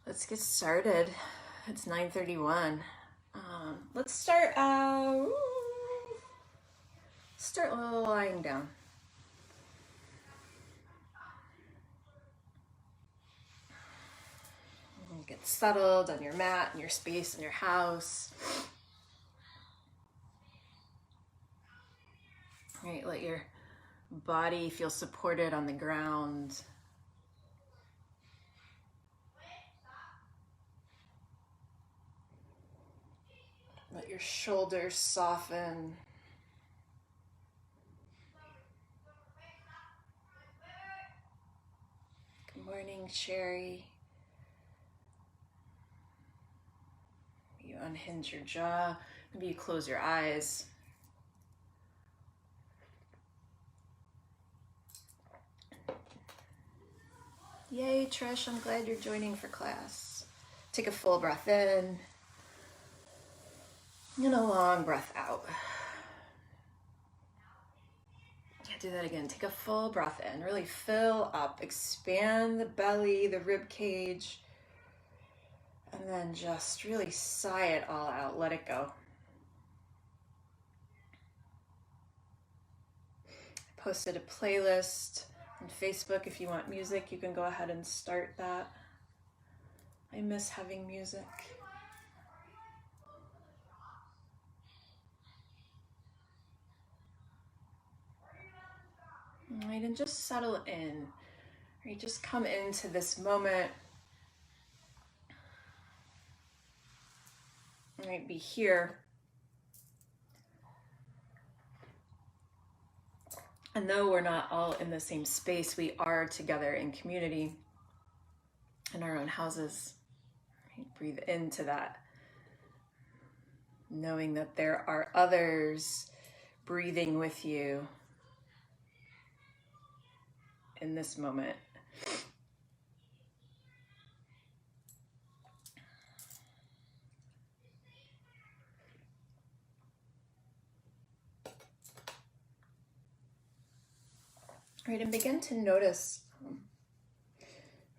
Let's get started. It's 9:31. Let's start lying down. Get settled on your mat, in your space, in your house. Right, let your body feel supported on the ground. Let your shoulders soften. Good morning, Sherry. You unhinge your jaw. Maybe you close your eyes. Yay, Trish, I'm glad you're joining for class. Take a full breath in and a long breath out. Yeah, do that again. Take a full breath in. Really fill up, expand the belly, the rib cage, and then just really sigh it all out. Let it go. I posted a playlist on Facebook. If you want music, you can go ahead and start that. I miss having music. All right, and just settle in. Right, just come into this moment. All right, be here. And though we're not all in the same space, we are together in community in our own houses. Right, breathe into that, knowing that there are others breathing with you in this moment. Right, and begin to notice,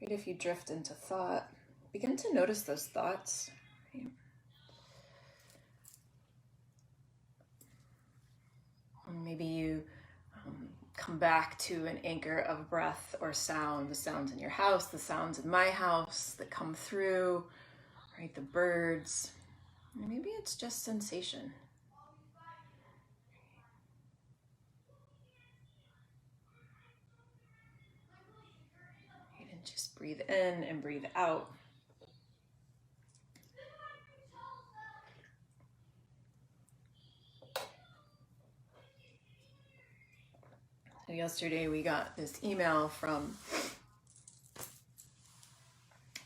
right, if you drift into thought, begin to notice those thoughts. Right? Maybe you come back to an anchor of breath or sound, the sounds in your house, the sounds in my house that come through, right? The birds. Maybe it's just sensation. Right, and just breathe in and breathe out. So yesterday we got this email from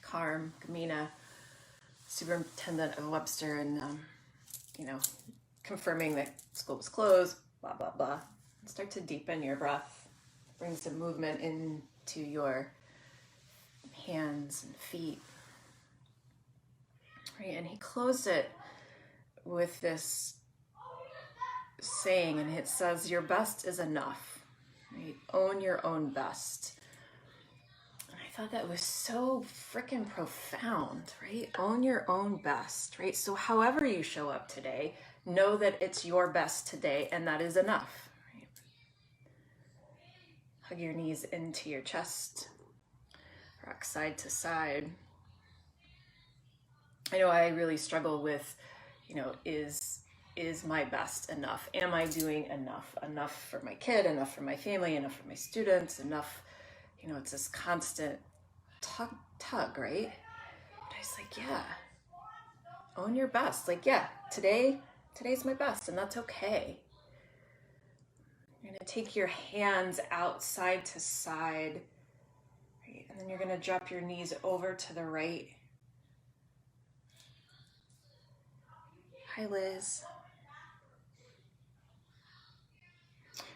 Kamina, superintendent of Webster, and confirming that school was closed, blah, blah, blah. And start to deepen your breath. Bring some movement into your hands and feet. Right, and he closed it with this saying, and it says, your best is enough. Right? Own your own best. And I thought that was so freaking profound, right? Own your own best, right? So however you show up today, know that it's your best today, and that is enough. Right? Hug your knees into your chest. Rock side to side. I know I really struggle with, is my best enough? Am I doing enough? Enough for my kid, enough for my family, enough for my students, enough, it's this constant tug, right? But I was like, yeah, own your best. Like, yeah, today's my best, and that's okay. You're gonna take your hands out side to side, right? And then you're gonna drop your knees over to the right. Hi, Liz.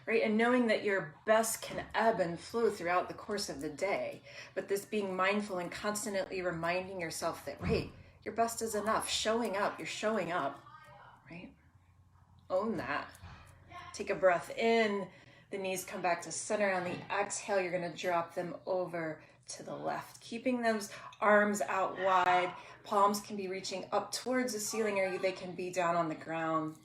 Right, and knowing that your best can ebb and flow throughout the course of the day, but this being mindful and constantly reminding yourself that, right, your best is enough. Showing up, you're showing up, right? Own that. Take a breath in, the knees come back to center. On the exhale, you're gonna drop them over to the left, keeping those arms out wide. Palms can be reaching up towards the ceiling, or they can be down on the ground.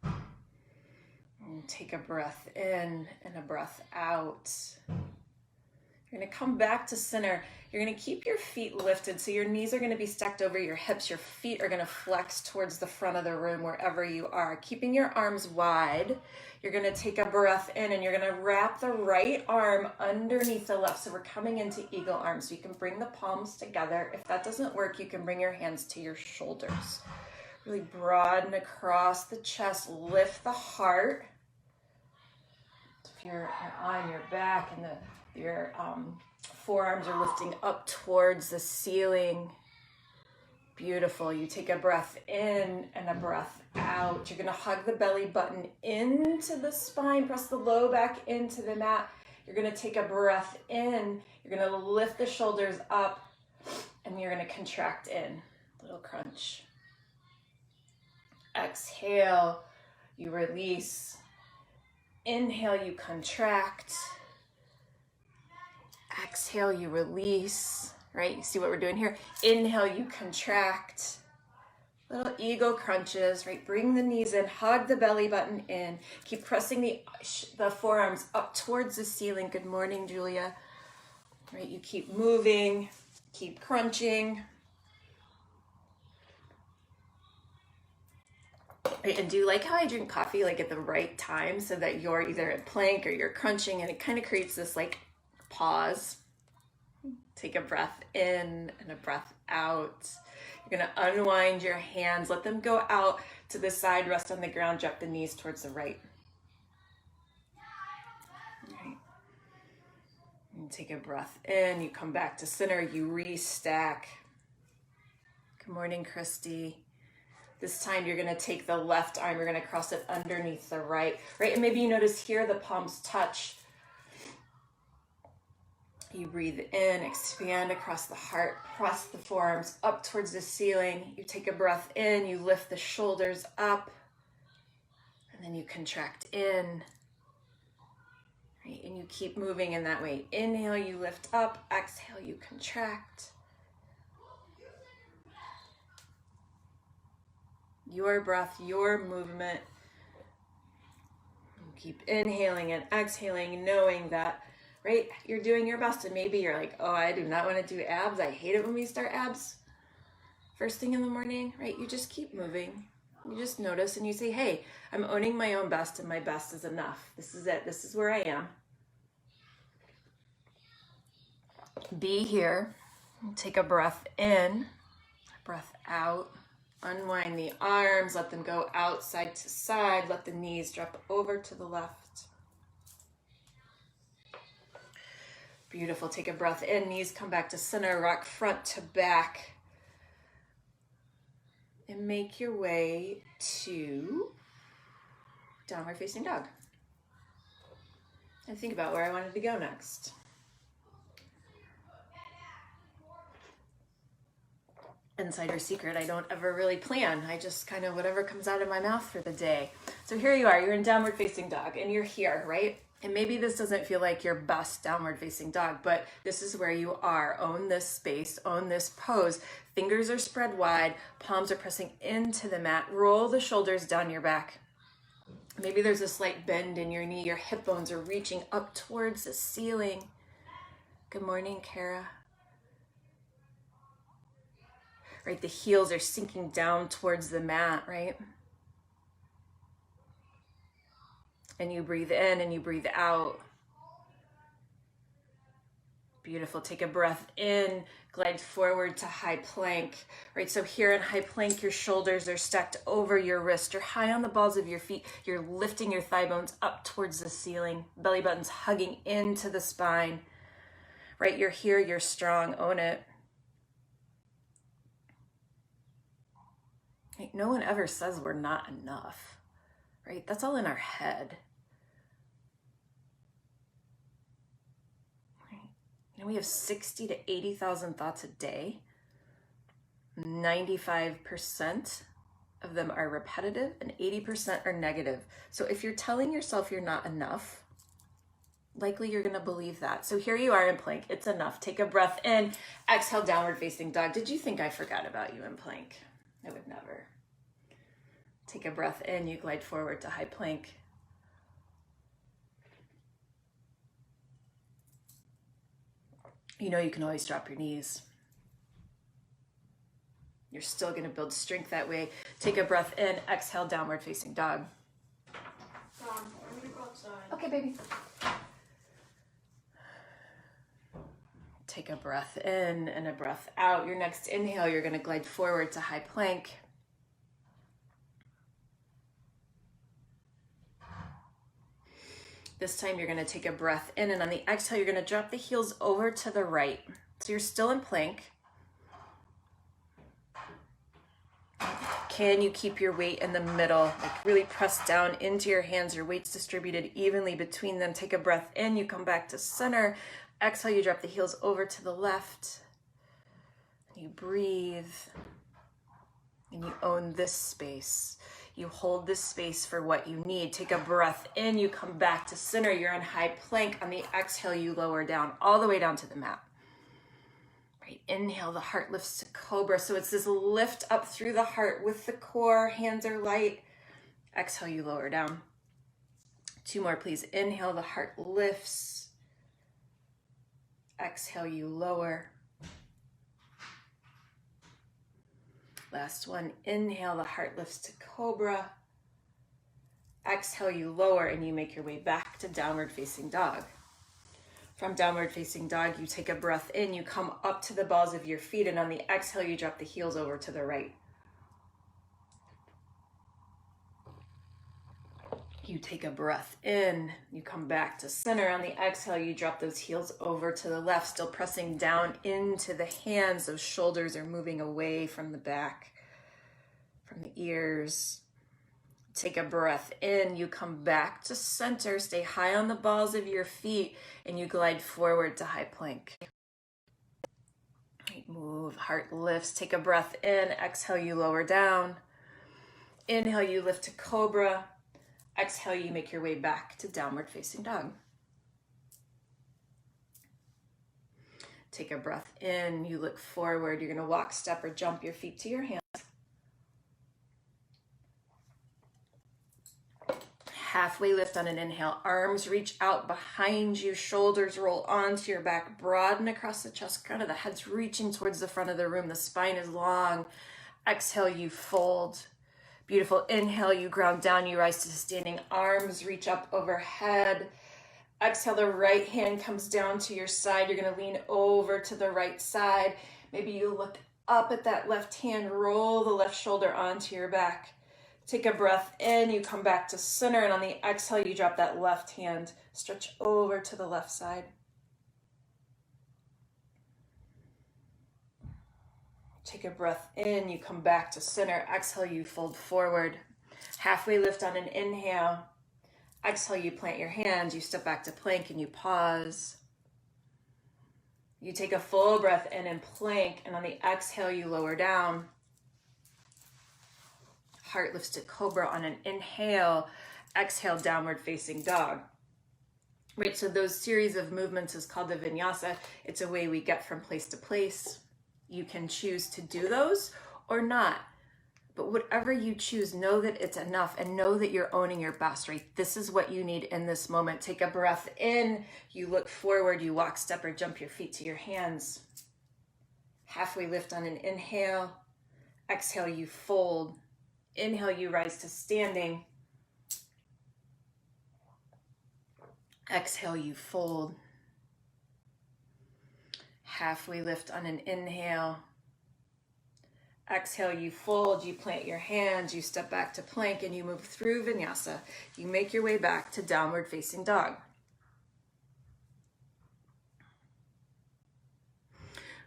And take a breath in and a breath out. You're going to come back to center. You're going to keep your feet lifted. So your knees are going to be stacked over your hips. Your feet are going to flex towards the front of the room wherever you are. Keeping your arms wide. You're going to take a breath in and you're going to wrap the right arm underneath the left. So we're coming into eagle arms. So you can bring the palms together. If that doesn't work, you can bring your hands to your shoulders. Really broaden across the chest. Lift the heart. If you're on your back and your forearms are lifting up towards the ceiling. Beautiful. You take a breath in and a breath out. You're going to hug the belly button into the spine. Press the low back into the mat. You're going to take a breath in. You're going to lift the shoulders up and you're going to contract in. Little crunch. Exhale. You release. Inhale, you contract. Exhale, you release, right? You see what we're doing here? Inhale, you contract. Little eagle crunches, right? Bring the knees in, hug the belly button in. Keep pressing the forearms up towards the ceiling. Good morning, Julia. Right, you keep moving, keep crunching. Right, and do you like how I drink coffee like at the right time so that you're either at plank or you're crunching, and it kind of creates this like pause. Take a breath in and a breath out. You're going to unwind your hands. Let them go out to the side. Rest on the ground. Drop the knees towards the right. Right. And take a breath in. You come back to center. You restack. Good morning, Christy. This time you're going to take the left arm. You're going to cross it underneath the right. Right. And maybe you notice here the palms touch. You breathe in, expand across the heart, press the forearms up towards the ceiling. You take a breath in, you lift the shoulders up, and then you contract in. Right? And you keep moving in that way. Inhale, you lift up. Exhale, you contract. Your breath, your movement. You keep inhaling and exhaling, knowing that, right, you're doing your best. And maybe you're like, oh, I do not want to do abs. I hate it when we start abs first thing in the morning, right? You just keep moving. You just notice and you say, hey, I'm owning my own best and my best is enough. This is it. This is where I am. Be here. Take a breath in, breath out. Unwind the arms. Let them go out side to side. Let the knees drop over to the left. Beautiful. Take a breath in. Knees come back to center. Rock front to back. And make your way to downward facing dog. And think about where I wanted to go next. Insider secret, I don't ever really plan. I just kind of whatever comes out of my mouth for the day. So here you are. You're in downward facing dog and you're here, right? And maybe this doesn't feel like your best downward facing dog, but this is where you are. Own this space, own this pose. Fingers are spread wide, palms are pressing into the mat. Roll the shoulders down your back. Maybe there's a slight bend in your knee. Your hip bones are reaching up towards the ceiling. Good morning, Kara. Right, the heels are sinking down towards the mat, right? And you breathe in and you breathe out. Beautiful. Take a breath in, glide forward to high plank, right? So here in high plank, your shoulders are stacked over your wrist. You're high on the balls of your feet. You're lifting your thigh bones up towards the ceiling. Belly button's hugging into the spine, right? You're here, you're strong, own it. Right? No one ever says we're not enough, right? That's all in our head. We have 60 to 80,000 thoughts a day. 95% of them are repetitive and 80% are negative. So if you're telling yourself you're not enough, Likely you're gonna believe that. So here you are in plank, it's enough. Take a breath in, exhale, downward facing dog. Did you think I forgot about you in plank? I would never. Take a breath in, you glide forward to high plank. You know you can always drop your knees. You're still gonna build strength that way. Take a breath in, exhale, downward facing dog. I'm gonna go outside. Okay, baby. Take a breath in and a breath out. Your next inhale, you're gonna glide forward to high plank. This time you're gonna take a breath in, and on the exhale, you're gonna drop the heels over to the right. So you're still in plank. Can you keep your weight in the middle? Like really press down into your hands, your weight's distributed evenly between them. Take a breath in, you come back to center. Exhale, you drop the heels over to the left. You breathe, and you own this space. You hold this space for what you need. Take a breath in, you come back to center. You're in high plank. On the exhale, you lower down, all the way down to the mat. Right, inhale, the heart lifts to cobra. So it's this lift up through the heart with the core, hands are light. Exhale, you lower down. 2 more, please. Inhale, the heart lifts. Exhale, you lower. Last one, inhale, the heart lifts to cobra. Exhale, you lower, and you make your way back to downward facing dog. From downward facing dog, you take a breath in, you come up to the balls of your feet, and on the exhale, you drop the heels over to the right. You take a breath in, you come back to center. On the exhale, you drop those heels over to the left, still pressing down into the hands. Those shoulders are moving away from the back, from the ears. Take a breath in, you come back to center, stay high on the balls of your feet, and you glide forward to high plank. Right, move, heart lifts. Take a breath in, exhale, you lower down. Inhale, you lift to cobra. Exhale, you make your way back to downward facing dog. Take a breath in, you look forward. You're gonna walk, step, or jump your feet to your hands. Halfway lift on an inhale, arms reach out behind you, shoulders roll onto your back, broaden across the chest, crown of the head's reaching towards the front of the room, the spine is long. Exhale, you fold. Beautiful. Inhale, you ground down, you rise to standing, arms reach up overhead. Exhale, the right hand comes down to your side. You're gonna lean over to the right side. Maybe you look up at that left hand, roll the left shoulder onto your back. Take a breath in, you come back to center, and on the exhale, you drop that left hand, stretch over to the left side. Take a breath in, you come back to center. Exhale, you fold forward. Halfway lift on an inhale. Exhale, you plant your hands, you step back to plank, and you pause. You take a full breath in and plank, and on the exhale, you lower down. Heart lifts to cobra on an inhale. Exhale, downward facing dog. Right, so those series of movements is called the vinyasa. It's a way we get from place to place. You can choose to do those or not. But whatever you choose, know that it's enough and know that you're owning your best, right? This is what you need in this moment. Take a breath in, you look forward, you walk, step, or jump your feet to your hands. Halfway lift on an inhale. Exhale, you fold. Inhale, you rise to standing. Exhale, you fold. Halfway lift on an inhale. Exhale, you fold, you plant your hands, you step back to plank, and you move through vinyasa. You make your way back to downward facing dog.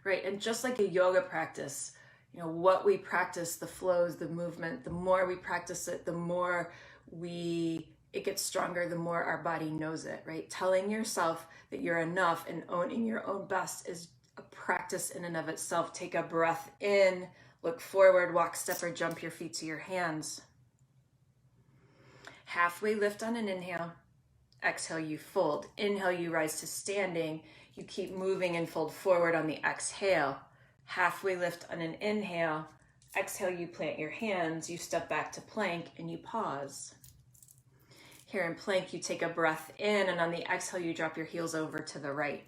Right, and just like a yoga practice, you know, what we practice, the flows, the movement, the more we practice it, the more it gets stronger, the more our body knows it, right? Telling yourself that you're enough and owning your own best is a practice in and of itself. Take a breath in, look forward, walk, step, or jump your feet to your hands. Halfway lift on an inhale. Exhale, you fold. Inhale, you rise to standing. You keep moving and fold forward on the exhale. Halfway lift on an inhale. Exhale, you plant your hands. You step back to plank and you pause. Here in plank, you take a breath in, and on the exhale, you drop your heels over to the right.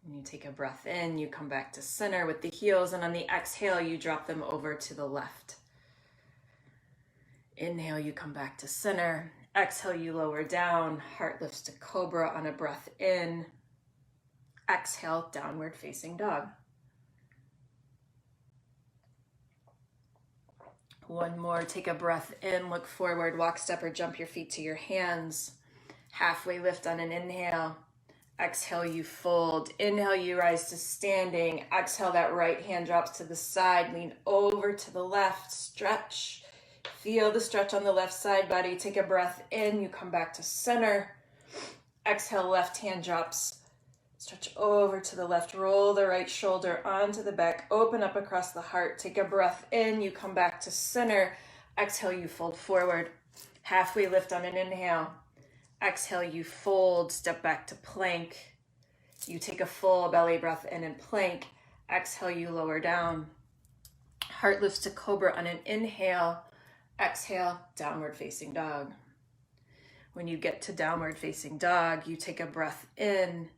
And you take a breath in, you come back to center with the heels, and on the exhale, you drop them over to the left. Inhale, you come back to center. Exhale, you lower down. Heart lifts to cobra on a breath in. Exhale, downward facing dog. One more, take a breath in, look forward, walk, step, or jump your feet to your hands. Halfway lift on an inhale. Exhale, you fold. Inhale, you rise to standing. Exhale, that right hand drops to the side. Lean over to the left, stretch. Feel the stretch on the left side body. Take a breath in, you come back to center. Exhale, left hand drops. Stretch over to the left, roll the right shoulder onto the back, open up across the heart. Take a breath in, you come back to center. Exhale, you fold forward. Halfway lift on an inhale. Exhale, you fold, step back to plank. You take a full belly breath in and plank. Exhale, you lower down. Heart lifts to cobra on an inhale. Exhale, downward facing dog. When you get to downward facing dog, you take a breath in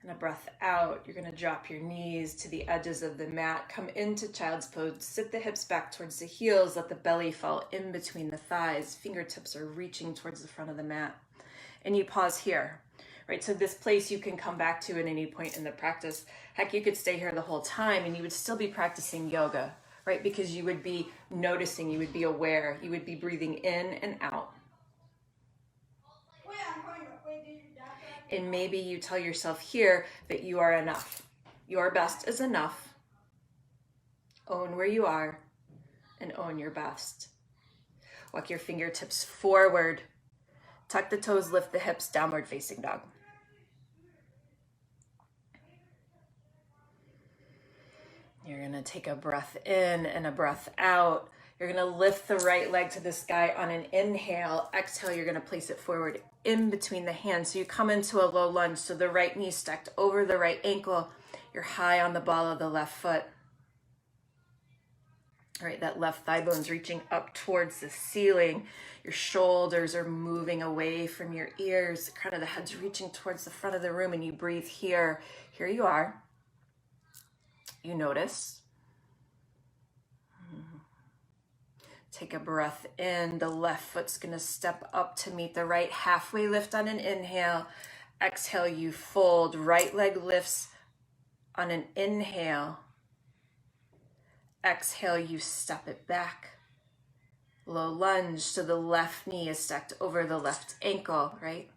and a breath out. You're going to drop your knees to the edges of the mat. Come into child's pose. Sit the hips back towards the heels. Let the belly fall in between the thighs. Fingertips are reaching towards the front of the mat. And you pause here, right? So this place you can come back to at any point in the practice. Heck, you could stay here the whole time and you would still be practicing yoga, right? Because you would be noticing, you would be aware, you would be breathing in and out. And maybe you tell yourself here that you are enough. Your best is enough. Own where you are and own your best. Walk your fingertips forward. Tuck the toes, lift the hips, downward facing dog. You're going to take a breath in and a breath out. You're going to lift the right leg to the sky on an inhale. Exhale, you're going to place it forward in between the hands. So you come into a low lunge. So the right knee stacked over the right ankle. You're high on the ball of the left foot. All right, that left thigh bone's reaching up towards the ceiling. Your shoulders are moving away from your ears. The crown of the head's reaching towards the front of the room, and you breathe here. Here you are. You notice. Take a breath in. The left foot's going to step up to meet the right. Halfway lift on an inhale. Exhale, you fold. Right leg lifts on an inhale. Exhale, you step it back. Low lunge, so the left knee is stacked over the left ankle, right?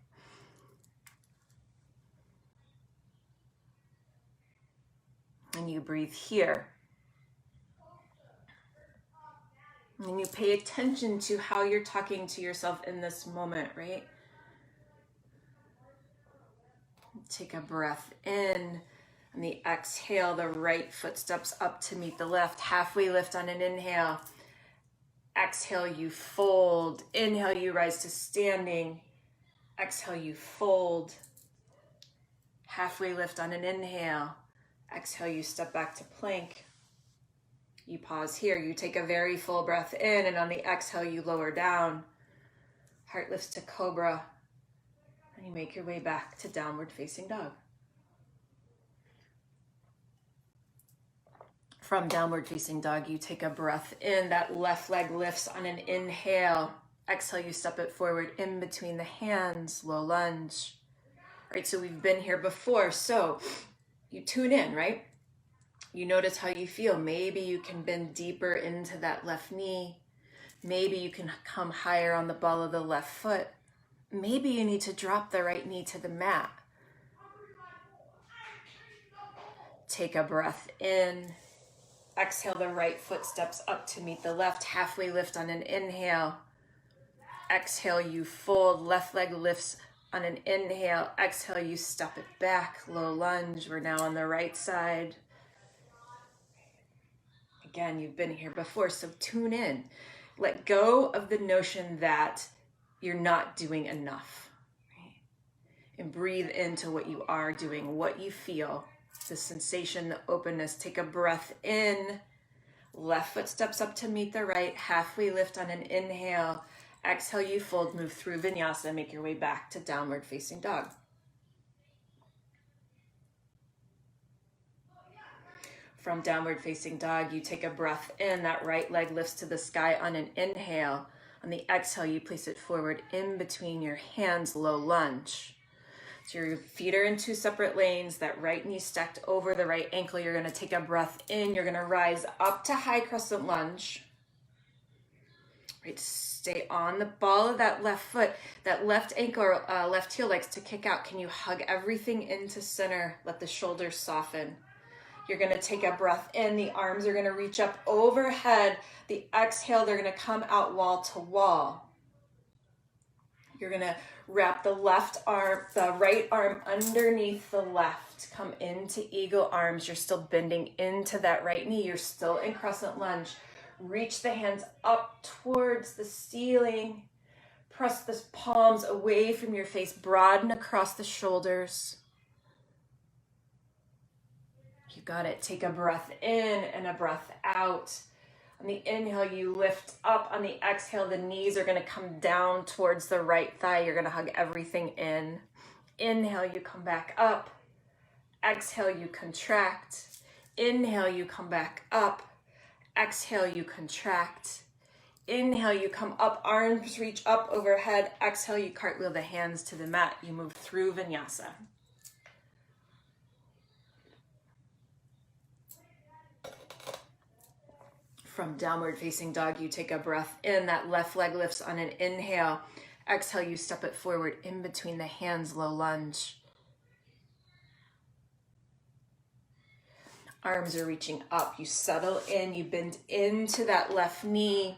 And you breathe here. And you pay attention to how you're talking to yourself in this moment, right? Take a breath in. On the exhale, the right foot steps up to meet the left. Halfway lift on an inhale. Exhale, you fold. Inhale, you rise to standing. Exhale, you fold. Halfway lift on an inhale. Exhale, you step back to plank. You pause here. You take a very full breath in, and on the exhale, you lower down. Heart lifts to cobra. And you make your way back to downward facing dog. From downward facing dog, you take a breath in. That left leg lifts on an inhale. Exhale, you step it forward in between the hands, low lunge. All right, so we've been here before. So you tune in, right? You notice how you feel. Maybe you can bend deeper into that left knee. Maybe you can come higher on the ball of the left foot. Maybe you need to drop the right knee to the mat. Take a breath in. Exhale, the right foot steps up to meet the left. Halfway lift on an inhale. Exhale, you fold. Left leg lifts on an inhale. Exhale, you step it back. Low lunge. We're now on the right side. Again, you've been here before, so tune in. Let go of the notion that you're not doing enough. Right? And breathe into what you are doing, what you feel, the sensation, the openness. Take a breath in. Left foot steps up to meet the right. Halfway lift on an inhale. Exhale, you fold, move through vinyasa, make your way back to downward facing dog. From downward facing dog, you take a breath in. That right leg lifts to the sky on an inhale. On the exhale, you place it forward in between your hands, low lunge. So your feet are in two separate lanes, that right knee stacked over the right ankle. You're gonna take a breath in. You're gonna rise up to high crescent lunge. Right, stay on the ball of that left foot. That left ankle or left heel likes to kick out. Can you hug everything into center? Let the shoulders soften. You're gonna take a breath in. The arms are gonna reach up overhead. The exhale, they're gonna come out wall to wall. You're gonna wrap the right arm underneath the left. Come into eagle arms. You're still bending into that right knee. You're still in crescent lunge. Reach the hands up towards the ceiling. Press the palms away from your face. Broaden across the shoulders. You got it. Take a breath in and a breath out. On the inhale, you lift up. On the exhale, the knees are going to come down towards the right thigh. You're going to hug everything in. Inhale, you come back up. Exhale, you contract. Inhale, you come back up. Exhale, you contract. Inhale, you come up, arms reach up overhead. Exhale, you cartwheel the hands to the mat. You move through vinyasa. From downward facing dog, you take a breath in. That left leg lifts on an inhale. Exhale, you step it forward in between the hands, low lunge. Arms are reaching up. You settle in. You bend into that left knee.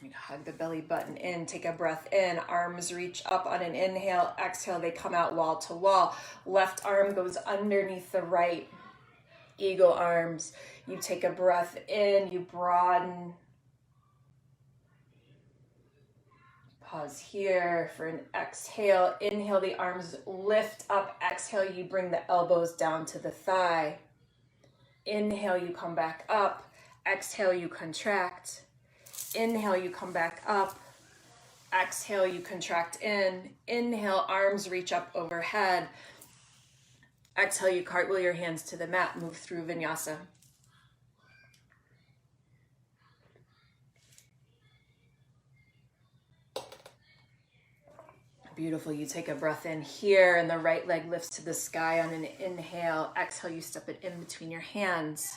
You hug the belly button in. Take a breath in. Arms reach up on an inhale. Exhale, they come out wall to wall. Left arm goes underneath the right. Eagle arms. You take a breath in. You broaden. Pause here for an exhale. Inhale, the arms lift up. Exhale, you bring the elbows down to the thigh. Inhale, you come back up. Exhale, you contract. Inhale, you come back up. Exhale, you contract in. Inhale, arms reach up overhead. Exhale, you cartwheel your hands to the mat. Move through vinyasa. Beautiful. You take a breath in here and the right leg lifts to the sky on an inhale. Exhale, you step it in between your hands.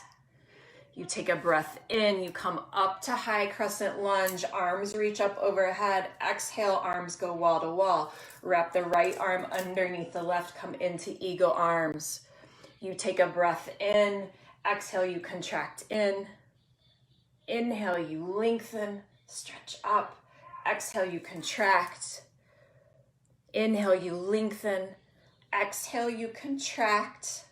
You take a breath in, you come up to high crescent lunge, arms reach up overhead. Exhale, arms go wall to wall. Wrap the right arm underneath the left, come into eagle arms. You take a breath in, exhale, you contract in. Inhale, you lengthen, stretch up. Exhale, you contract. Inhale, you lengthen. Exhale, you contract.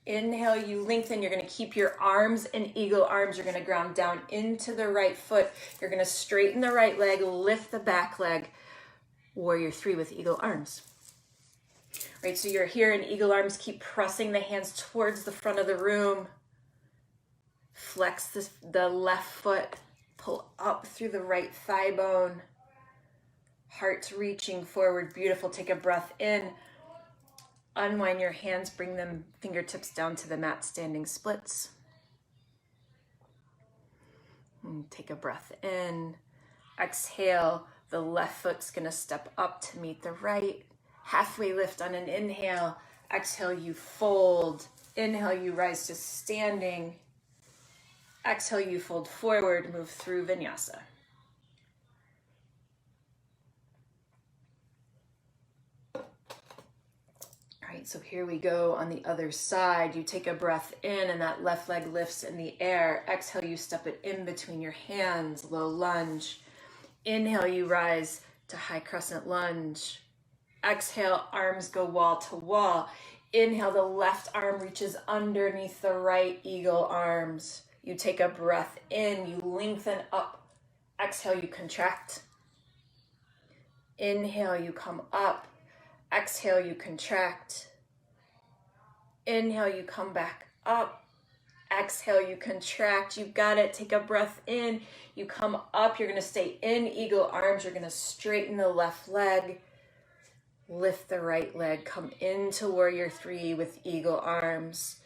Inhale, you lengthen. You're going to keep your arms in eagle arms. You're going to ground down into the right foot. You're going to straighten the right leg, lift the back leg. Warrior 3 with eagle arms. Right, so you're here in eagle arms. Keep pressing the hands towards the front of the room. Flex the left foot. Pull up through the right thigh bone. Heart reaching forward. Beautiful. Take a breath in. Unwind your hands. Bring them fingertips down to the mat. Standing splits. And take a breath in. Exhale. The left foot's going to step up to meet the right. Halfway lift on an inhale. Exhale, you fold. Inhale, you rise to standing. Exhale, you fold forward. Move through vinyasa. So here we go on the other side. You take a breath in and that left leg lifts in the air. Exhale, you step it in between your hands, low lunge. Inhale, you rise to high crescent lunge. Exhale, arms go wall to wall. Inhale, the left arm reaches underneath the right, eagle arms. You take a breath in, you lengthen up. Exhale, you contract. Inhale, you come up. Exhale, you contract. Inhale, you come back up. Exhale, you contract. You got it. Take a breath in. You come up. You're going to stay in eagle arms. You're going to straighten the left leg. Lift the right leg. Come into warrior three with eagle arms.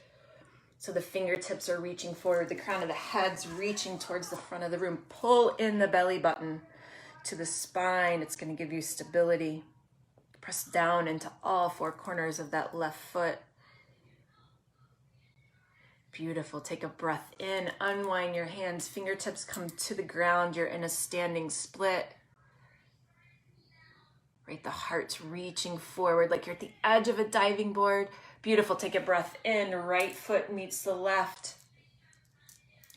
So the fingertips are reaching forward. The crown of the head's reaching towards the front of the room. Pull in the belly button to the spine. It's going to give you stability. Press down into all four corners of that left foot. Beautiful. Take a breath in. Unwind your hands. Fingertips come to the ground. You're in a standing split. Right, the heart's reaching forward like you're at the edge of a diving board. Beautiful. Take a breath in. Right foot meets the left.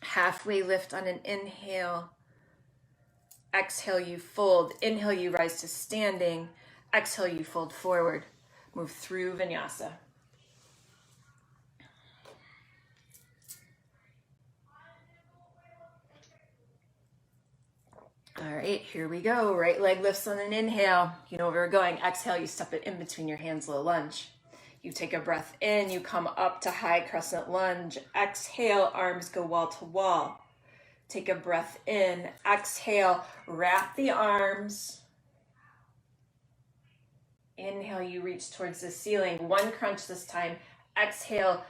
Halfway lift on an inhale. Exhale, you fold. Inhale, you rise to standing. Exhale, you fold forward. Move through vinyasa. All right, here we go. Right leg lifts on an inhale. You know where we're going. Exhale, you step it in between your hands, low lunge. You take a breath in, you come up to high crescent lunge. Exhale, arms go wall to wall. Take a breath in. Exhale, wrap the arms. Inhale, you reach towards the ceiling. One crunch this time. Exhale,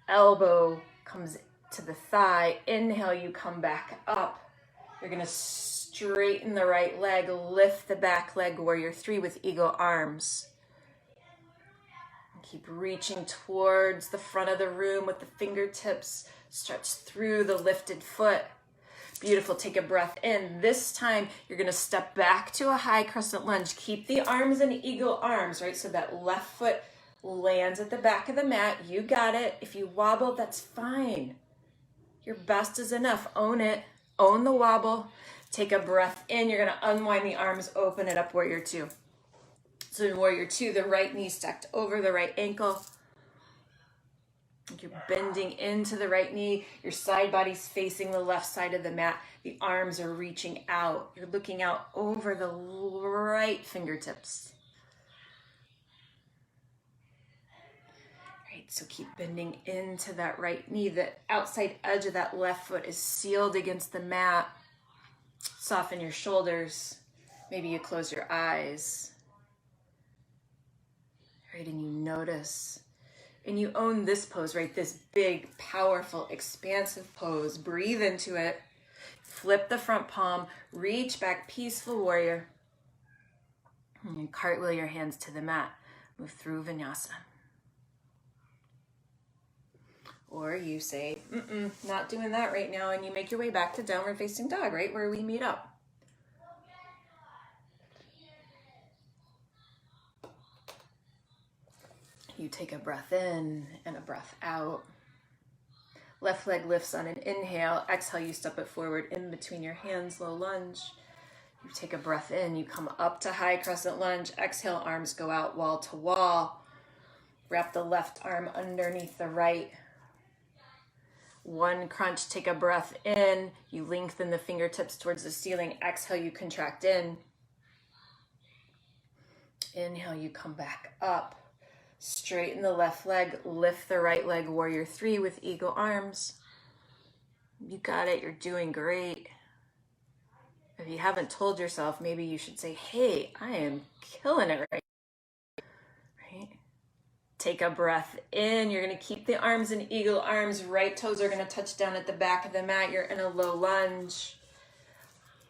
elbow comes to the thigh. Inhale, you come back up. You're going to straighten the right leg, lift the back leg, warrior three with eagle arms. Keep reaching towards the front of the room with the fingertips. Stretch through the lifted foot. Beautiful. Take a breath in. This time, you're going to step back to a high crescent lunge. Keep the arms in eagle arms, right? So that left foot lands at the back of the mat. You got it. If you wobble, that's fine. Your best is enough. Own it. Own the wobble. Take a breath in. You're going to unwind the arms, open it up, warrior two. So in warrior two, the right knee stacked over the right ankle. You're bending into the right knee. Your side body's facing the left side of the mat. The arms are reaching out. You're looking out over the right fingertips. Right, so keep bending into that right knee. The outside edge of that left foot is sealed against the mat. Soften your shoulders. Maybe you close your eyes. Right, and you notice. And you own this pose, right? This big, powerful, expansive pose. Breathe into it. Flip the front palm. Reach back, peaceful warrior. And cartwheel your hands to the mat. Move through vinyasa. Or you say, not doing that right now, and you make your way back to downward facing dog, right where we meet up. You take a breath in and a breath out. Left leg lifts on an inhale. Exhale, you step it forward in between your hands, low lunge. You take a breath in. You come up to high crescent lunge. Exhale, arms go out wall to wall. Wrap the left arm underneath the right. One crunch, take a breath in. You lengthen the fingertips towards the ceiling. Exhale, you contract in. Inhale, you come back up. Straighten the left leg, lift the right leg, warrior three with eagle arms. You got it, you're doing great. If you haven't told yourself, maybe you should say, hey, I am killing it right. Take a breath in. You're going to keep the arms in eagle arms. Right toes are going to touch down at the back of the mat. You're in a low lunge.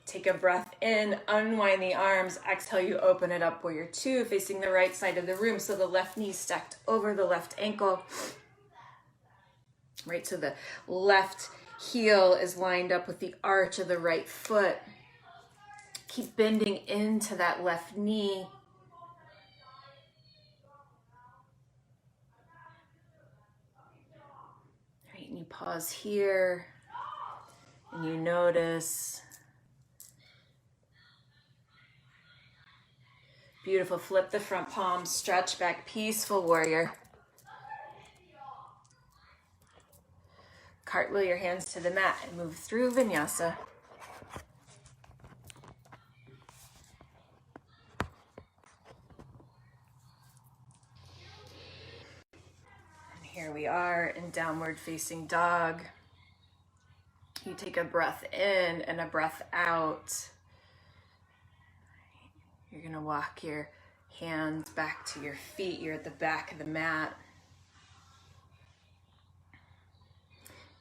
Take a breath in, unwind the arms. Exhale, you open it up, warrior two, facing the right side of the room. So the left knee stacked over the left ankle. Right, so the left heel is lined up with the arch of the right foot. Keep bending into that left knee. Right, and you pause here, and you notice. Beautiful. Flip the front palm, stretch back, peaceful warrior. Cartwheel your hands to the mat and move through vinyasa. And here we are in downward facing dog. You take a breath in and a breath out. You're gonna walk your hands back to your feet. You're at the back of the mat.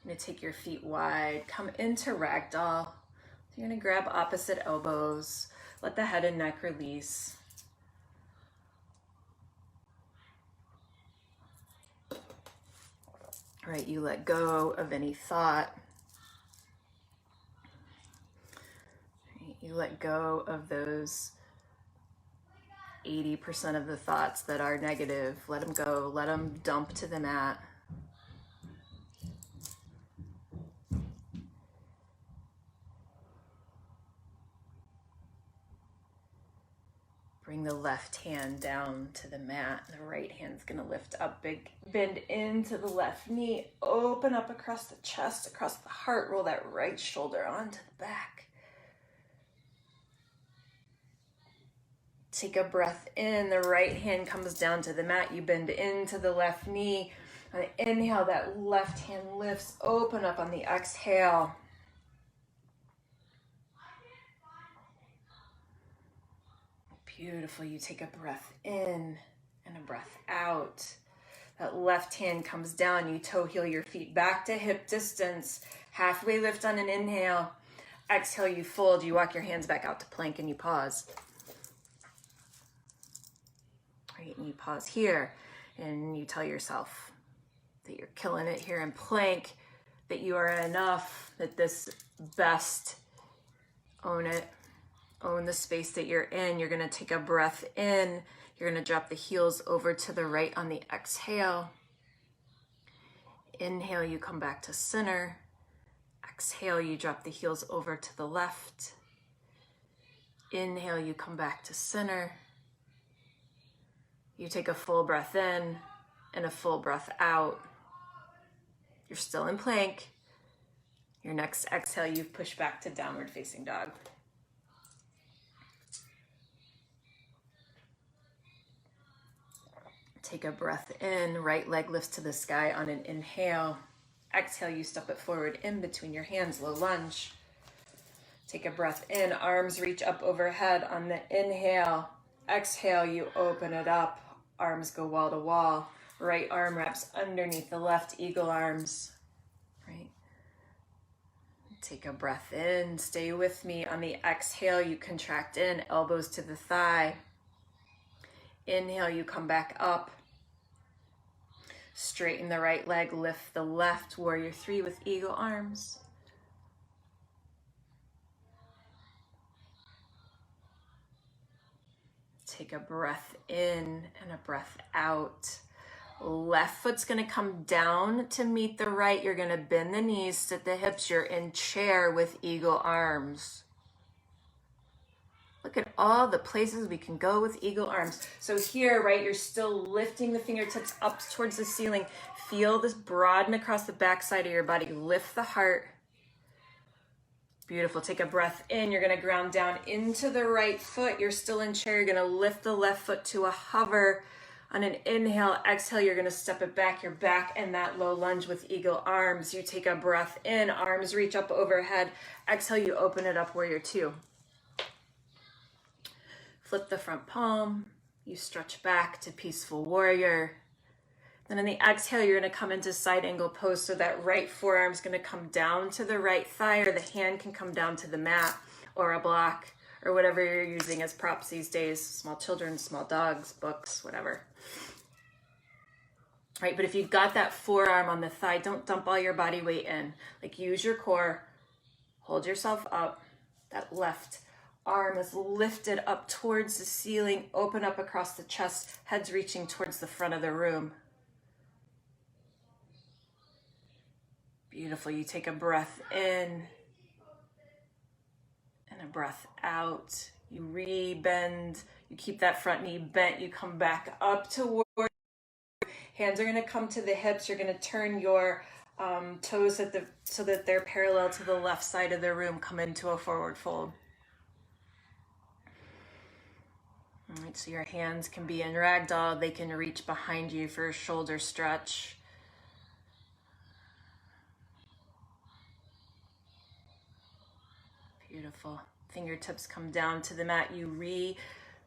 You're gonna take your feet wide, come into ragdoll. You're gonna grab opposite elbows, let the head and neck release. All right, you let go of any thought. You let go of those 80% of the thoughts that are negative. Let them go, let them dump to the mat. Bring the left hand down to the mat. The right hand's gonna lift up, big bend into the left knee, open up across the chest, across the heart, roll that right shoulder onto the back. Take a breath in, the right hand comes down to the mat, you bend into the left knee. On the inhale, that left hand lifts, open up on the exhale. Beautiful, you take a breath in and a breath out. That left hand comes down, you toe heel your feet back to hip distance. Halfway lift on an inhale. Exhale, you fold, you walk your hands back out to plank and you pause. Right, and you pause here and you tell yourself that you're killing it here in plank, that you are enough, that this best, own it. Own the space that you're in. You're going to take a breath in. You're going to drop the heels over to the right on the exhale. Inhale, you come back to center. Exhale, you drop the heels over to the left. Inhale, you come back to center. You take a full breath in and a full breath out. You're still in plank. Your next exhale, you push back to downward facing dog. Take a breath in, right leg lifts to the sky on an inhale. Exhale, you step it forward in between your hands, low lunge. Take a breath in, arms reach up overhead on the inhale. Exhale, you open it up, arms go wall to wall. Right arm wraps underneath the left, eagle arms. Right. Take a breath in, stay with me. On the exhale, you contract in, elbows to the thigh. Inhale, you come back up. Straighten the right leg, lift the left, warrior three with eagle arms. Take a breath in and a breath out. Left foot's gonna come down to meet the right. You're gonna bend the knees, sit the hips. You're in chair with eagle arms. Look at all the places we can go with eagle arms. So here, right, you're still lifting the fingertips up towards the ceiling. Feel this broaden across the backside of your body. Lift the heart. Beautiful. Take a breath in. You're going to ground down into the right foot. You're still in chair. You're going to lift the left foot to a hover. On an inhale, exhale, you're going to step it back. You're back in that low lunge with eagle arms. You take a breath in. Arms reach up overhead. Exhale, you open it up, warrior two. Flip the front palm, you stretch back to peaceful warrior. Then on the exhale, you're gonna come into side angle pose, so that right forearm's gonna come down to the right thigh, or the hand can come down to the mat or a block or whatever you're using as props these days, small children, small dogs, books, whatever. Right, but if you've got that forearm on the thigh, don't dump all your body weight in. Like, use your core, hold yourself up, that left arm is lifted up towards the ceiling, open up across the chest, head's reaching towards the front of the room. Beautiful. You take a breath in and a breath out. You re-bend. You keep that front knee bent. You come back up toward. Hands are going to come to the hips. You're going to turn your toes so that they're parallel to the left side of the room. Come into a forward fold. All right, so your hands can be in ragdoll. They can reach behind you for a shoulder stretch. Beautiful. Fingertips come down to the mat.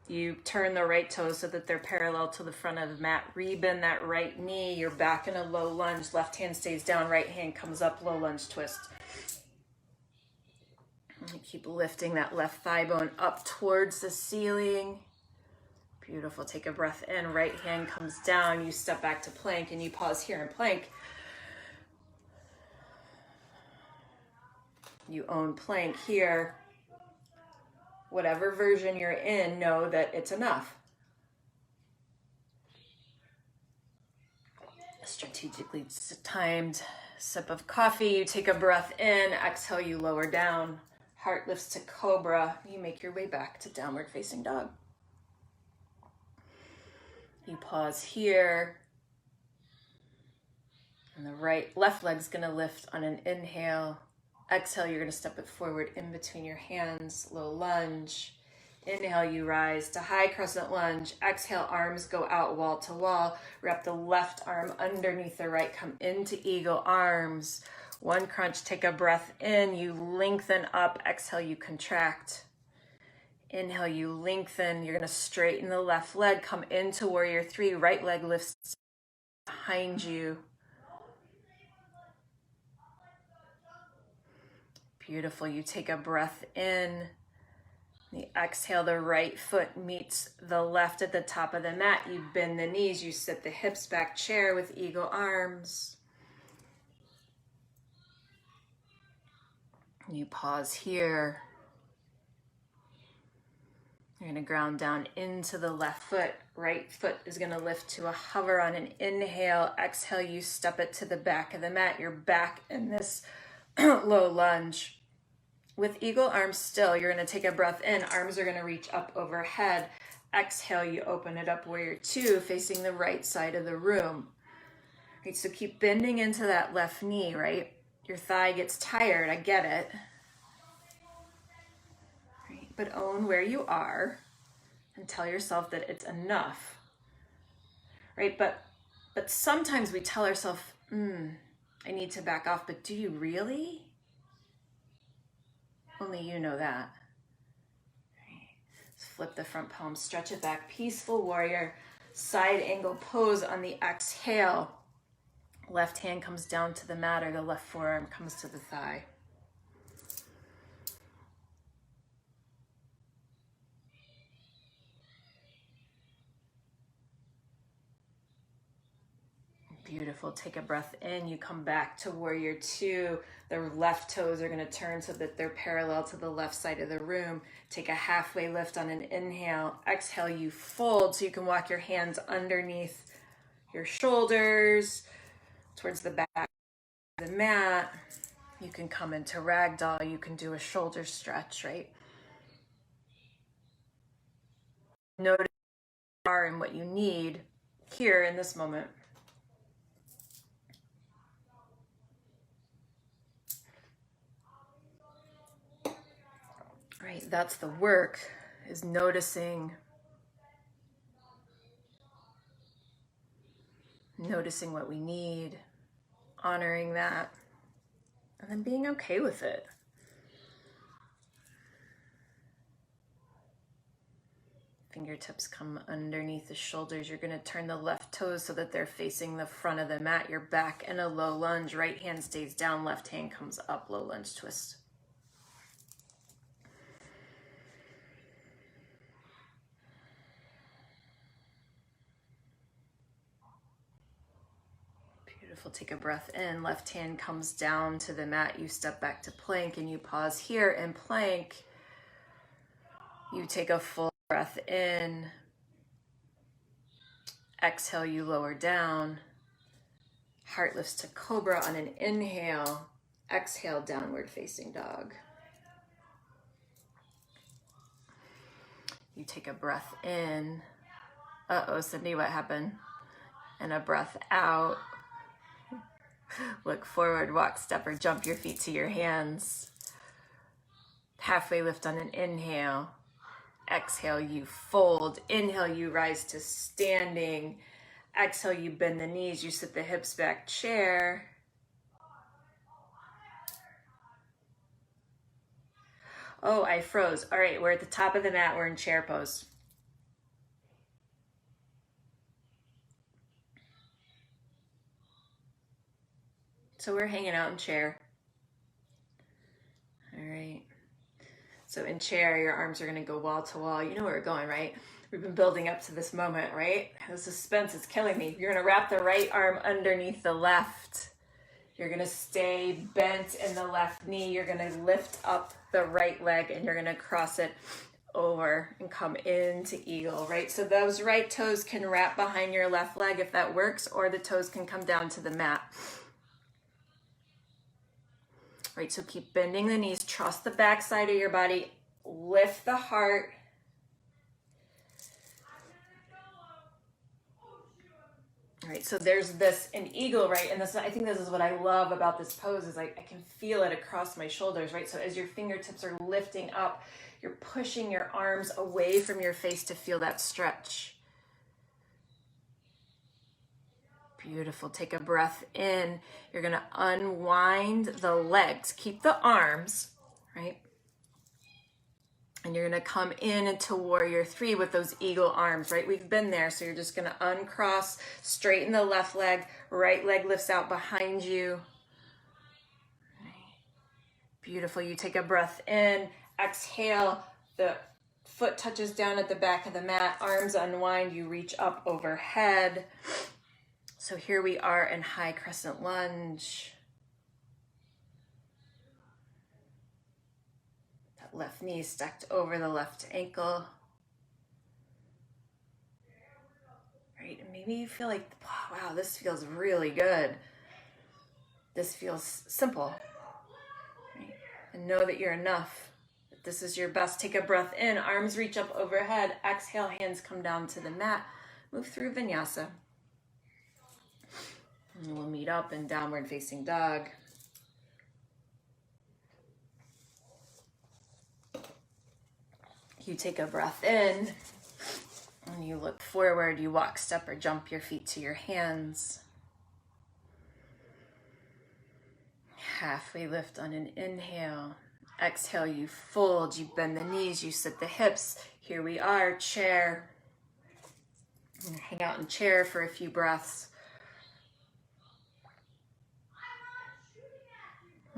You turn the right toes so that they're parallel to the front of the mat. Rebend that right knee. You're back in a low lunge. Left hand stays down. Right hand comes up. Low lunge twist. And keep lifting that left thigh bone up towards the ceiling. Beautiful. Take a breath in. Right hand comes down. You step back to plank and you pause here in plank. You own plank here. Whatever version you're in, know that it's enough. A strategically timed sip of coffee. You take a breath in. Exhale, you lower down. Heart lifts to cobra. You make your way back to downward facing dog. You pause here. And the left leg's gonna lift on an inhale. Exhale, you're gonna step it forward in between your hands, low lunge. Inhale, you rise to high crescent lunge. Exhale, arms go out wall to wall. Wrap the left arm underneath the right. Come into eagle arms. One crunch, take a breath in. You lengthen up. Exhale, you contract. Inhale, you lengthen. You're gonna straighten the left leg. Come into warrior three. Right leg lifts behind you. Beautiful. You take a breath in. You exhale, the right foot meets the left at the top of the mat. You bend the knees. You sit the hips back, chair with eagle arms. You pause here. You're going to ground down into the left foot. Right foot is going to lift to a hover on an inhale. Exhale, you step it to the back of the mat. You're back in this low lunge. With eagle arms still, you're going to take a breath in. Arms are going to reach up overhead. Exhale, you open it up, warrior two, facing the right side of the room. Right, so keep bending into that left knee, right? Your thigh gets tired, I get it. Right, but own where you are and tell yourself that it's enough. Right, but sometimes we tell ourselves, I need to back off, but do you really? Only you know that. Right. Let's flip the front palm, stretch it back. Peaceful warrior, side angle pose on the exhale. Left hand comes down to the mat or the left forearm comes to the thigh. Beautiful. Take a breath in. You come back to warrior two. The left toes are going to turn so that they're parallel to the left side of the room. Take a halfway lift on an inhale. Exhale, you fold so you can walk your hands underneath your shoulders towards the back of the mat. You can come into ragdoll. You can do a shoulder stretch, right? Notice where you are and what you need here in this moment. Right, that's the work, is noticing what we need, honoring that, and then being okay with it. Fingertips come underneath the shoulders. You're going to turn the left toes so that they're facing the front of the mat. You're back in a low lunge. Right hand stays down, left hand comes up, low lunge twist. Beautiful. Take a breath in. Left hand comes down to the mat. You step back to plank and you pause here in plank. You take a full breath in. Exhale, you lower down. Heart lifts to cobra on an inhale. Exhale, downward facing dog. You take a breath in. Uh-oh, Cindy, what happened? And a breath out. Look forward, walk, step, or jump your feet to your hands. Halfway lift on an inhale. Exhale, you fold. Inhale, you rise to standing. Exhale, you bend the knees. You sit the hips back, chair. Oh, I froze. All right, we're at the top of the mat. We're in chair pose. So we're hanging out in chair. All right. So in chair, your arms are going to go wall to wall. You know where we're going, right? We've been building up to this moment, right? The suspense is killing me. You're going to wrap the right arm underneath the left. You're going to stay bent in the left knee. You're going to lift up the right leg and you're going to cross it over and come into eagle, right? So those right toes can wrap behind your left leg if that works, or the toes can come down to the mat. Right, so keep bending the knees, trust the back side of your body, lift the heart. All right, so there's this an eagle, right? And this, I think this is what I love about this pose is I can feel it across my shoulders, right? So as your fingertips are lifting up, you're pushing your arms away from your face to feel that stretch. Beautiful. Take a breath in. You're going to unwind the legs. Keep the arms, right? And you're going to come in into warrior three with those eagle arms, right? We've been there. So you're just going to uncross, straighten the left leg. Right leg lifts out behind you. Beautiful. You take a breath in. Exhale. The foot touches down at the back of the mat. Arms unwind. You reach up overhead. So here we are in high crescent lunge. That left knee stacked over the left ankle. Right, and maybe you feel like, wow, this feels really good. This feels simple. Right? And know that you're enough. That this is your best. Take a breath in, arms reach up overhead. Exhale, hands come down to the mat. Move through vinyasa. And we'll meet up in downward facing dog. You take a breath in and you look forward. You walk, step, or jump your feet to your hands. Halfway lift on an inhale. Exhale, you fold, you bend the knees, you sit the hips. Here we are, chair. Hang out in chair for a few breaths.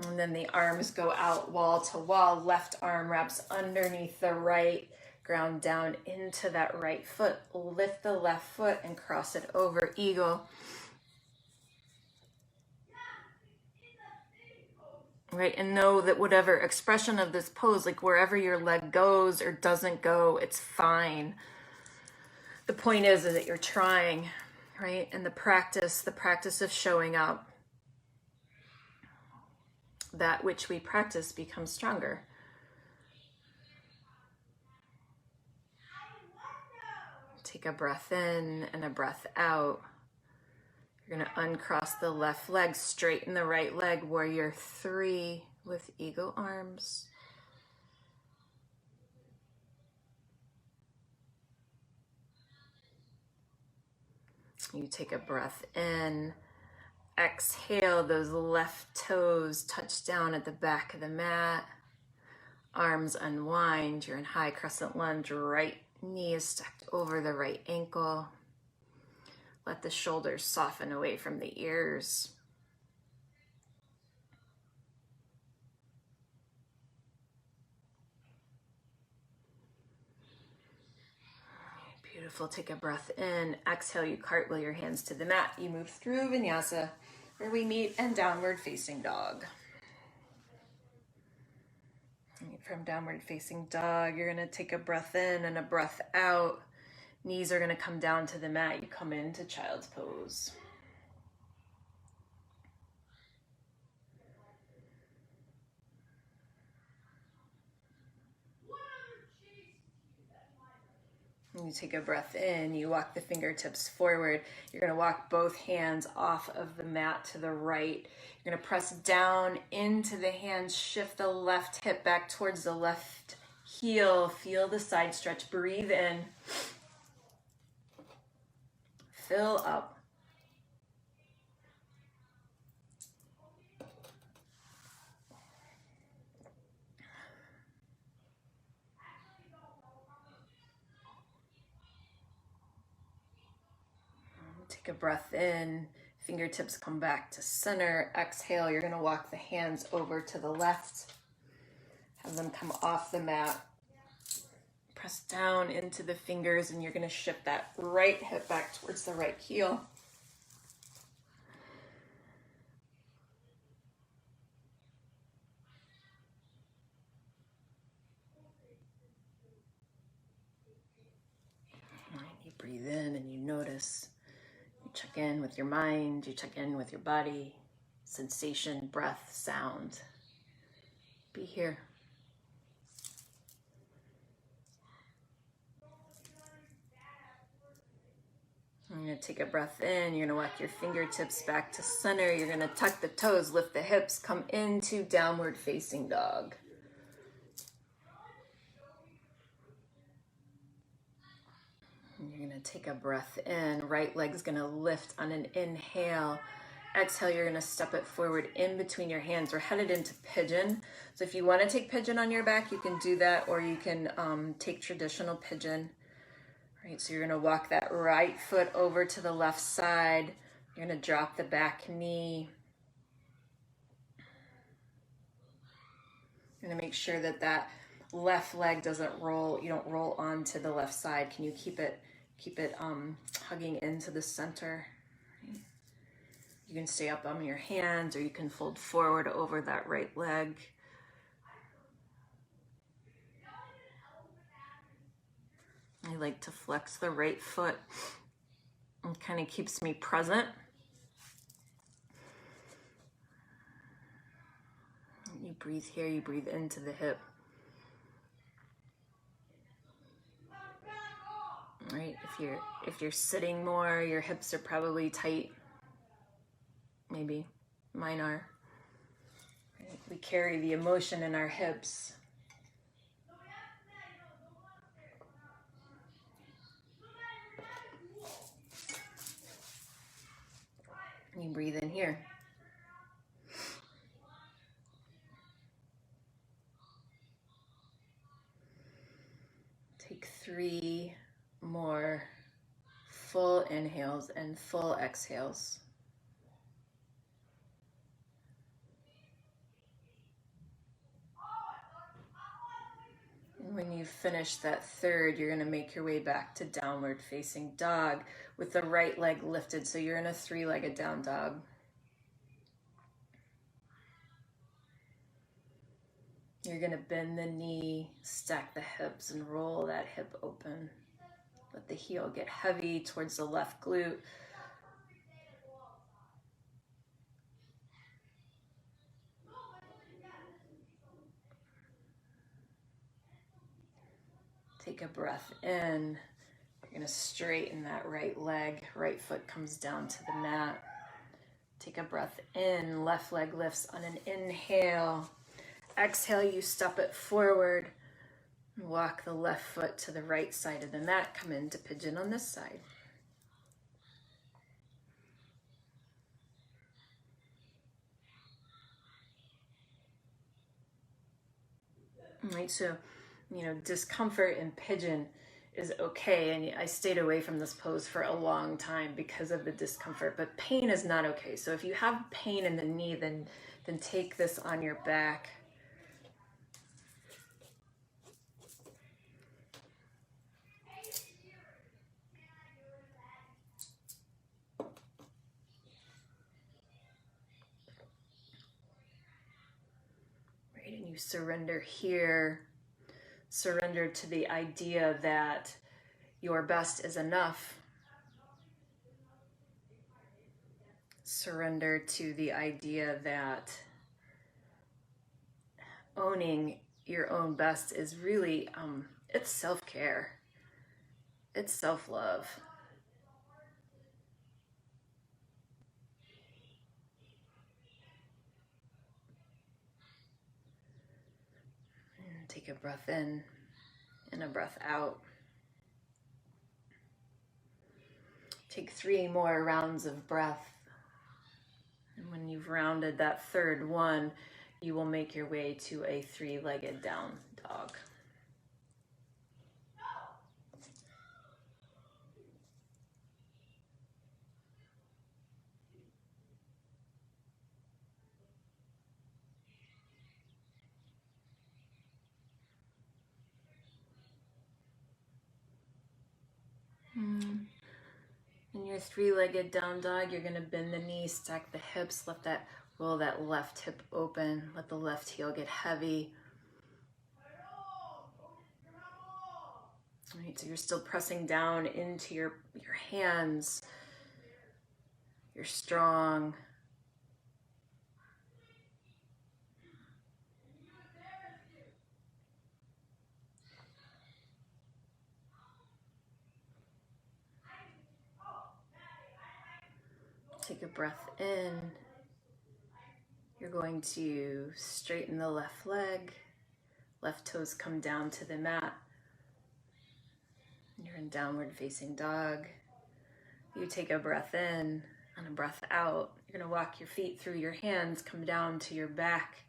And then the arms go out wall to wall. Left arm wraps underneath the right. Ground down into that right foot. Lift the left foot and cross it over, eagle. Right, and know that whatever expression of this pose, like wherever your leg goes or doesn't go, it's fine. The point is that you're trying, right? And the practice of showing up. That which we practice becomes stronger. Take a breath in and a breath out. You're going to uncross the left leg, straighten the right leg, warrior three with eagle arms. You take a breath in. Exhale, those left toes touch down at the back of the mat. Arms unwind. You're in high crescent lunge. Right knee is stacked over the right ankle. Let the shoulders soften away from the ears. Beautiful. Take a breath in. Exhale, you cartwheel your hands to the mat. You move through vinyasa, where we meet in downward facing dog. From downward facing dog, you're going to take a breath in and a breath out. Knees are going to come down to the mat. You come into child's pose. You take a breath in, you walk the fingertips forward. You're gonna walk both hands off of the mat to the right. You're gonna press down into the hands, shift the left hip back towards the left heel. Feel the side stretch, breathe in. Fill up. Take a breath in, fingertips come back to center. Exhale, you're gonna walk the hands over to the left. Have them come off the mat. Press down into the fingers and you're gonna shift that right hip back towards the right heel. All right, you breathe in and you notice. You check in with your mind, you check in with your body, sensation, breath, sound. Be here. You're going to take a breath in. You're going to walk your fingertips back to center. You're going to tuck the toes, lift the hips, come into downward facing dog. And you're going to take a breath in. Right leg's going to lift on an inhale. Exhale, you're going to step it forward in between your hands. We're headed into pigeon. So if you want to take pigeon on your back, you can do that, or you can take traditional pigeon. All right, so you're going to walk that right foot over to the left side. You're going to drop the back knee. You're going to make sure that that left leg doesn't roll. You don't roll onto the left side. Can you keep it hugging into the center? You can stay up on your hands, or you can fold forward over that right leg. I like to flex the right foot. It kind of keeps me present. You breathe here, you breathe into the hip. All right, if you're sitting more, your hips are probably tight. Maybe mine are. Right? We carry the emotion in our hips. You breathe in here. Take 3 more full inhales and full exhales. And when you finish that third, you're going to make your way back to downward facing dog with the right leg lifted. So you're in a 3-legged down dog. You're going to bend the knee, stack the hips, and roll that hip open. Let the heel get heavy towards the left glute. Take a breath in. You're going to straighten that right leg. Right foot comes down to the mat. Take a breath in. Left leg lifts on an inhale. Exhale, you step it forward. Walk the left foot to the right side of the mat. Come into pigeon on this side. All right, so, discomfort in pigeon is okay. And I stayed away from this pose for a long time because of the discomfort, but pain is not okay. So if you have pain in the knee, then take this on your back. And you surrender here, surrender to the idea that your best is enough. Surrender to the idea that owning your own best is really, it's self-care. It's self-love. And take a breath in and a breath out. Take 3 more rounds of breath. And when you've rounded that third one, you will make your way to a 3-legged down dog. In your 3-legged down dog, you're going to bend the knees, stack the hips, roll that left hip open, let the left heel get heavy. All right, so you're still pressing down into your hands. You're strong. Take a breath in. You're going to straighten the left leg. Left toes come down to the mat. You're in downward facing dog. You take a breath in and a breath out. You're going to walk your feet through your hands, come down to your back,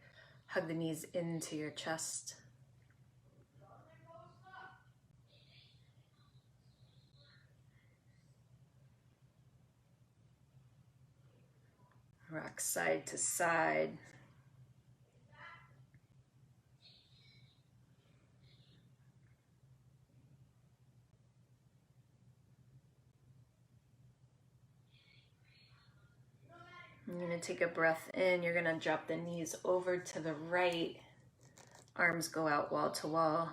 hug the knees into your chest. Rock side to side. You're going to take a breath in. You're going to drop the knees over to the right. Arms go out wall to wall.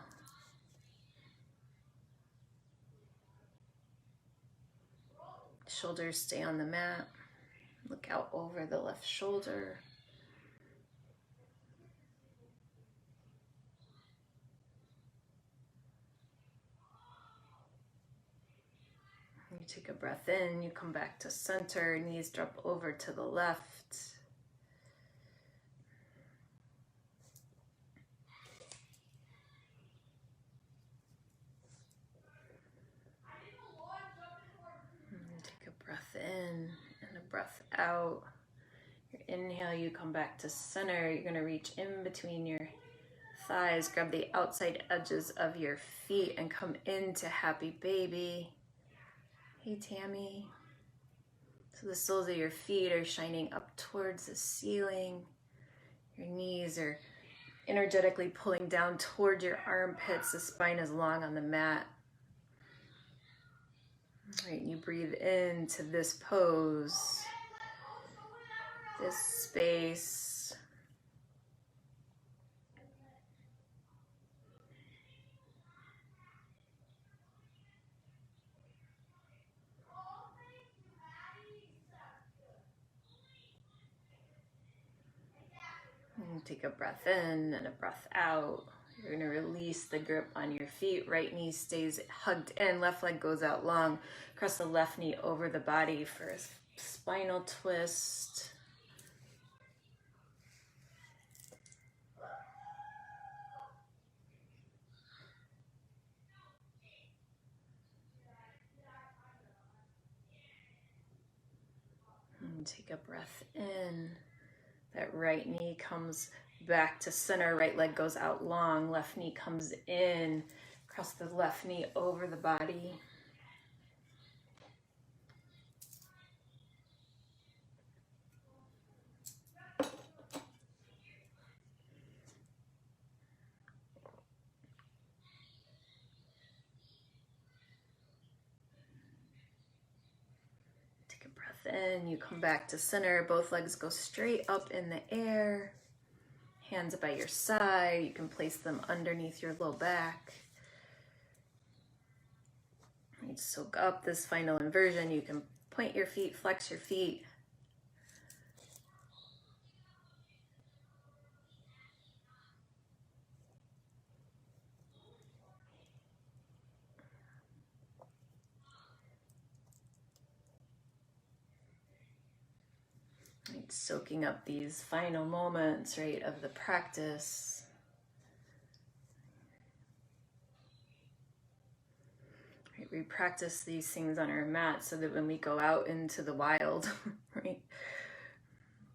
Shoulders stay on the mat. Look out over the left shoulder. You take a breath in, you come back to center, knees drop over to the left. And take a breath in and a breath out. Your inhale, you come back to center. You're going to reach in between your thighs, grab the outside edges of your feet and come into happy baby. Hey, Tammy. So the soles of your feet are shining up towards the ceiling. Your knees are energetically pulling down toward your armpits. The spine is long on the mat. All right, and you breathe into this pose, this space. And take a breath in and a breath out. You're going to release the grip on your feet. Right knee stays hugged in. Left leg goes out long. Cross the left knee over the body for a spinal twist. And take a breath in. That right knee comes back to center. Right leg goes out long. Left knee comes in. Cross the left knee over the body. Take a breath in. You come back to center. Both legs go straight up in the air. Hands by your side. You can place them underneath your low back. You soak up this final inversion. You can point your feet, flex your feet. Right, soaking up these final moments, right, of the practice. Right, we practice these things on our mat so that when we go out into the wild, right,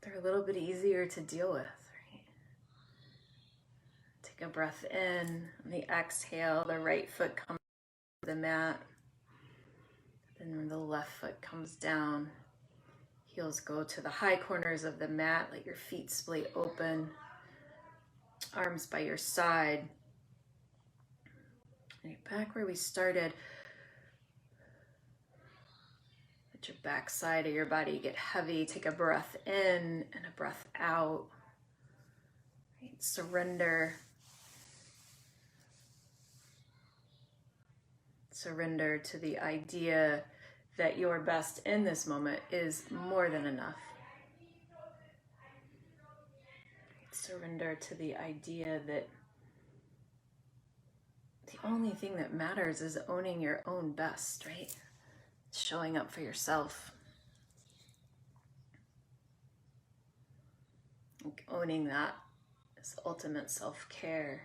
they're a little bit easier to deal with. Right? Take a breath in. On the exhale, the right foot comes to the mat. Then the left foot comes down. Heels go to the high corners of the mat. Let your feet split open. Arms by your side. Right, back where we started. Let your back side of your body get heavy. Take a breath in and a breath out. Right, surrender. Surrender to the idea that your best in this moment is more than enough. Surrender to the idea that the only thing that matters is owning your own best, right? Showing up for yourself. Like owning that is ultimate self-care.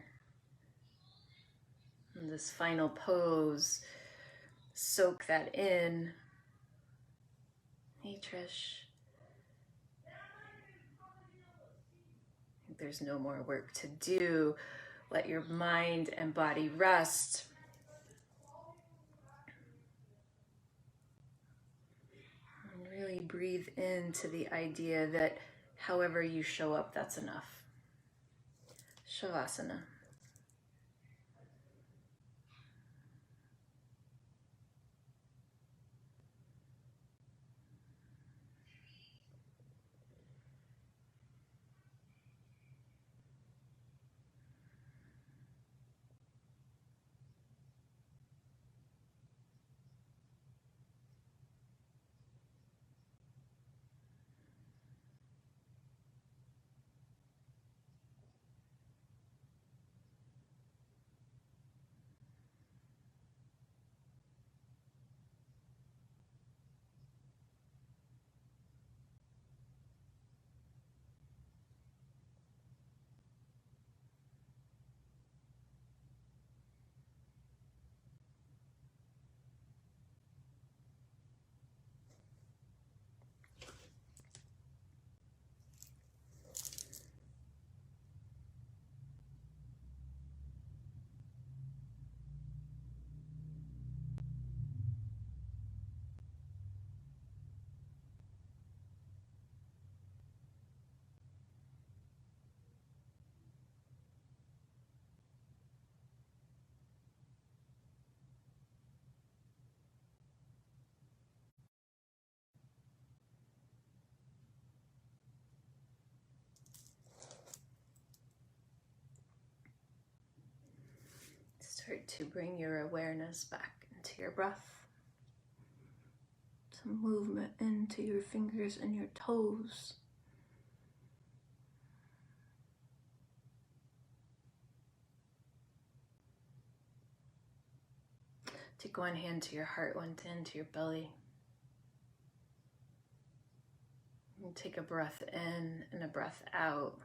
And this final pose, soak that in. Hey, Trish. There's no more work to do. Let your mind and body rest. And really breathe into the idea that however you show up, that's enough. Shavasana. Start to bring your awareness back into your breath. Some movement into your fingers and your toes. Take one hand to your heart, one hand to your belly. And take a breath in and a breath out.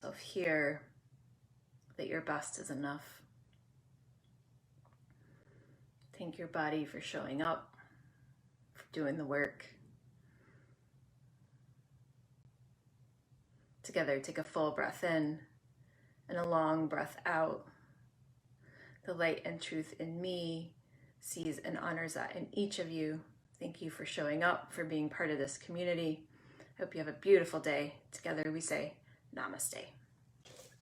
So here, that your best is enough. Thank your body for showing up, for doing the work. Together, take a full breath in and a long breath out. The light and truth in me sees and honors that in each of you. Thank you for showing up, for being part of this community. I hope you have a beautiful day. Together we say, Namaste.